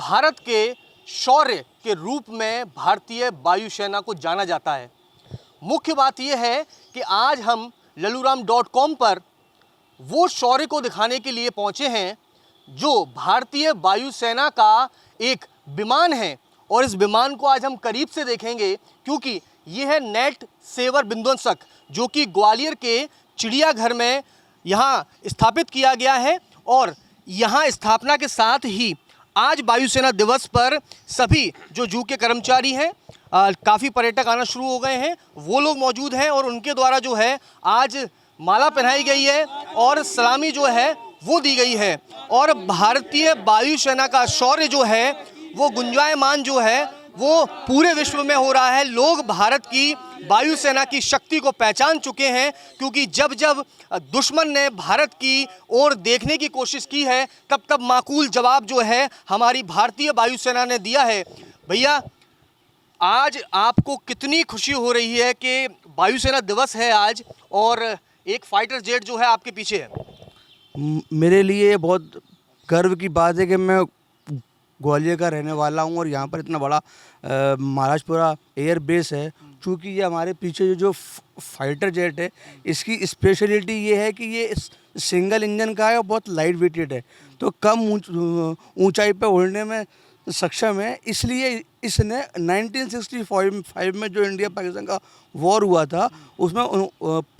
भारत के शौर्य के रूप में भारतीय वायुसेना को जाना जाता है। मुख्य बात यह है कि आज हम lalooram.com पर वो शौर्य को दिखाने के लिए पहुंचे हैं जो भारतीय वायुसेना का एक विमान है, और इस विमान को आज हम करीब से देखेंगे क्योंकि ये है नेट सेवर विध्वंसक, जो कि ग्वालियर के चिड़ियाघर में यहाँ स्थापित किया गया है। और यहाँ स्थापना के साथ ही आज वायुसेना दिवस पर सभी जो जू के कर्मचारी हैं, काफ़ी पर्यटक आना शुरू हो गए हैं, वो लोग मौजूद हैं और उनके द्वारा जो है आज माला पहनाई गई है और सलामी जो है वो दी गई है। और भारतीय वायुसेना का शौर्य जो है वो गुंजायमान जो है वो पूरे विश्व में हो रहा है। लोग भारत की वायुसेना की शक्ति को पहचान चुके हैं क्योंकि जब जब दुश्मन ने भारत की ओर देखने की कोशिश की है तब तब माकूल जवाब जो है हमारी भारतीय वायुसेना ने दिया है। भैया, आज आपको कितनी खुशी हो रही है कि वायुसेना दिवस है आज और एक फाइटर जेट जो है आपके पीछे है? मेरे लिए बहुत गर्व की बात है कि मैं ग्वालियर का रहने वाला हूं और यहाँ पर इतना बड़ा महाराजपुरा एयर बेस है। चूँकि ये हमारे पीछे जो फाइटर जेट है इसकी स्पेशलिटी ये है कि ये सिंगल इंजन का है और बहुत लाइट वेटेड है, तो कम ऊंचाई पर उड़ने में सक्षम है। इसलिए इसने 1965 में जो इंडिया पाकिस्तान का वॉर हुआ था उसमें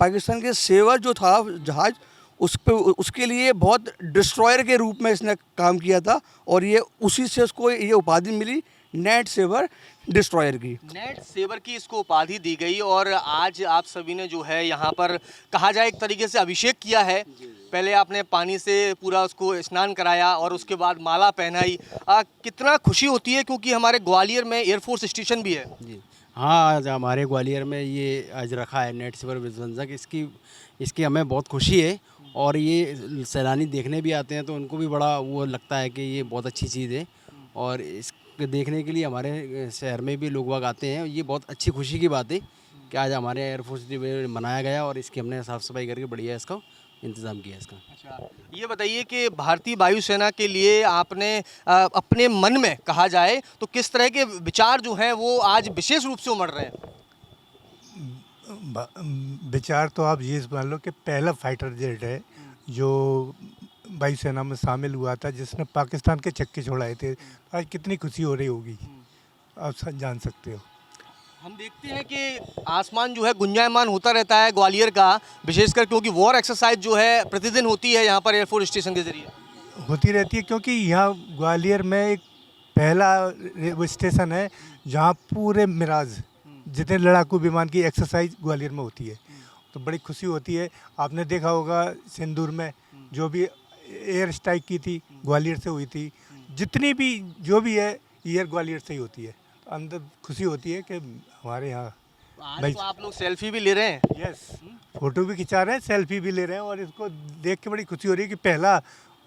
पाकिस्तान के सेवर जो था जहाज़ उसके लिए बहुत डिस्ट्रॉयर के रूप में इसने काम किया था और ये उसी से उसको ये उपाधि मिली नेट सेवर डिस्ट्रॉयर की। नेट सेवर की इसको उपाधि दी गई और आज आप सभी ने जो है यहाँ पर कहा जाए एक तरीके से अभिषेक किया है। पहले आपने पानी से पूरा उसको स्नान कराया और उसके बाद माला पहनाई। कितना खुशी होती है क्योंकि हमारे ग्वालियर में एयरफोर्स स्टेशन भी है। जी हाँ, आज हमारे ग्वालियर में ये आज रखा है नेट सेवर विध्वंसक। इसकी हमें बहुत खुशी है और ये सैलानी देखने भी आते हैं तो उनको भी बड़ा वो लगता है कि ये बहुत अच्छी चीज़ है और इसके देखने के लिए हमारे शहर में भी लोग बाग आते हैं। ये बहुत अच्छी खुशी की बात है कि आज हमारे एयरफोर्स डे मनाया गया और इसकी हमने साफ़ सफाई करके बढ़िया इसका इंतज़ाम किया इसका। अच्छा, ये बताइए कि भारतीय वायुसेना के लिए आपने अपने मन में कहा जाए तो किस तरह के विचार जो हैं वो आज विशेष रूप से उमड़ रहे हैं? विचार तो आप ये मान लो कि पहला फाइटर जेट है जो वायुसेना में शामिल हुआ था जिसने पाकिस्तान के चक्के छोड़ाए थे। आज कितनी खुशी हो रही होगी आप जान सकते हो। हम देखते हैं कि आसमान जो है गुंजायमान होता रहता है ग्वालियर का, विशेषकर क्योंकि वॉर एक्सरसाइज जो है प्रतिदिन होती है यहाँ पर एयरफोर्स स्टेशन के जरिए होती रहती है क्योंकि यहाँ ग्वालियर में एक पहला स्टेशन है जहाँ पूरे मिराज जितने लड़ाकू विमान की एक्सरसाइज ग्वालियर में होती है, तो बड़ी खुशी होती है। आपने देखा होगा सिंदूर में जो भी एयर स्ट्राइक की थी ग्वालियर से हुई थी, जितनी भी जो भी है एयर ग्वालियर से ही होती है, तो अंदर खुशी होती है कि हमारे यहाँ आज तो आप लोग सेल्फी भी ले रहे हैं। यस, फोटो भी खिंचा रहे हैं, सेल्फी भी ले रहे हैं और इसको देख के बड़ी खुशी हो रही है कि पहला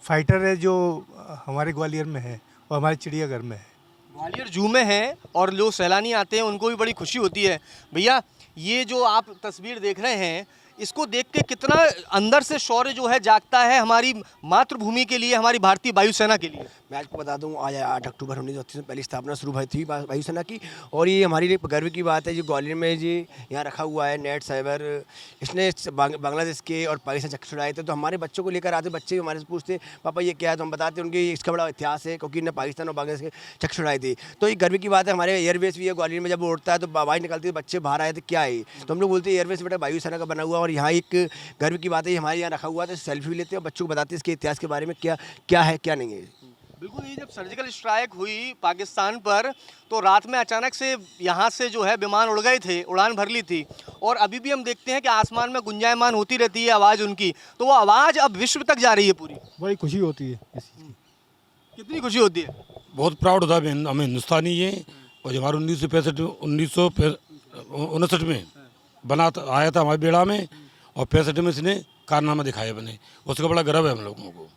फाइटर है जो हमारे ग्वालियर में है और हमारे चिड़ियाघर में है, ग्वालियर जू में है और जो सैलानी आते हैं उनको भी बड़ी खुशी होती है। भैया, ये जो आप तस्वीर देख रहे हैं इसको देख के कितना अंदर से शौर्य जो है जागता है हमारी मातृभूमि के लिए, हमारी भारतीय वायुसेना के लिए। मैं आपको बता दूं आज 8 अक्टूबर 1938 में पहली स्थापना शुरू हुई थी वायुसेना की और ये हमारे लिए गर्व की बात है। जो ग्वालियर में जी यहाँ रखा हुआ है नेट सेवर, इसने बांग्लादेश के और पाकिस्तान चक्के छुड़ाए थे। तो हमारे बच्चों को लेकर आते, बच्चे हमारे से पूछते पापा ये क्या है, तो हम बताते उनकी इसका बड़ा इतिहास है क्योंकि इन्हें पाकिस्तान और बांग्लादेश के चक्के छुड़ाए थे। तो ये गर्व की बात है। हमारे एयरबेस भी है ग्वालियर में, जब उड़ता है तो आवाज़ निकलती है बच्चे बाहर आए थे क्या है, तो हम लोग बोलते हैं एयरबेस बेटा वायुसेना का बना हुआ और यहाँ एक गर्व की बात है हमारे यहाँ रखा हुआ है। तो सेल्फी भी लेते हैं और बच्चों को बताते हैं इसके इतिहास के बारे में क्या है क्या नहीं है। बिल्कुल, ये जब सर्जिकल स्ट्राइक हुई पाकिस्तान पर तो रात में अचानक से यहाँ से जो है विमान उड़ गए थे, उड़ान भर ली थी और अभी भी हम देखते हैं कि आसमान में गुंजायमान होती रहती है आवाज़ उनकी, तो वो आवाज़ अब विश्व तक जा रही है पूरी। बड़ी खुशी होती है। कितनी खुशी होती है? बहुत प्राउड होता है, हमें हिंदुस्तानी है और जो हमारे 1959 में बना आया था हमारे बेड़ा में और 65 में इसने कारनामा दिखाए अपने, उसका बड़ा गर्व है हम लोगों को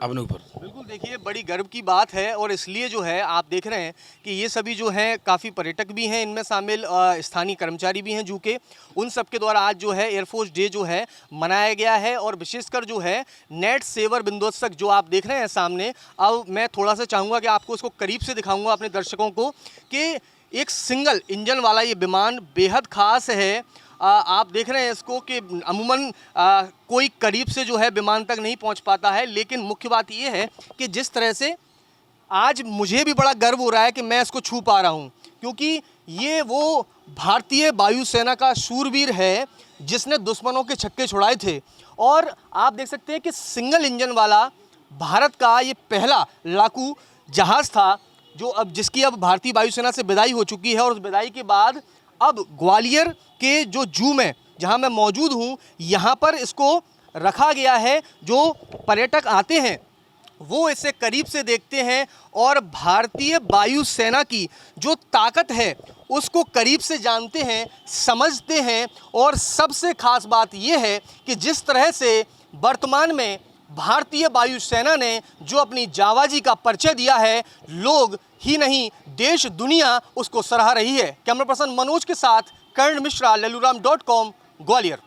अपने ऊपर। बिल्कुल, देखिए बड़ी गर्व की बात है और इसलिए जो है आप देख रहे हैं कि ये सभी जो हैं काफ़ी पर्यटक भी हैं इनमें शामिल, स्थानीय कर्मचारी भी हैं जो कि उन सब के द्वारा आज जो है एयरफोर्स डे जो है मनाया गया है। और विशेषकर जो है नेट सेवर बिंदोत्सक जो आप देख रहे हैं सामने, अब मैं थोड़ा सा चाहूँगा कि आपको इसको करीब से दिखाऊँगा अपने दर्शकों को कि एक सिंगल इंजन वाला ये विमान बेहद ख़ास है। आप देख रहे हैं इसको कि अमूमन कोई करीब से जो है विमान तक नहीं पहुंच पाता है, लेकिन मुख्य बात ये है कि जिस तरह से आज मुझे भी बड़ा गर्व हो रहा है कि मैं इसको छू पा रहा हूं, क्योंकि ये वो भारतीय वायुसेना का शूरवीर है जिसने दुश्मनों के छक्के छुड़ाए थे। और आप देख सकते हैं कि सिंगल इंजन वाला भारत का ये पहला लड़ाकू जहाज़ था जिसकी अब भारतीय वायुसेना से विदाई हो चुकी है। और उस विदाई के बाद अब ग्वालियर के जो जू में जहां मैं मौजूद हूं, यहां पर इसको रखा गया है। जो पर्यटक आते हैं वो इसे करीब से देखते हैं और भारतीय वायुसेना की जो ताकत है उसको करीब से जानते हैं, समझते हैं। और सबसे खास बात यह है कि जिस तरह से वर्तमान में भारतीय वायुसेना ने जो अपनी जाबाजी का परिचय दिया है, लोग ही नहीं देश दुनिया उसको सराह रही है। कैमरा पर्सन मनोज के साथ कर्ण मिश्रा, लल्लूराम.com, ग्वालियर।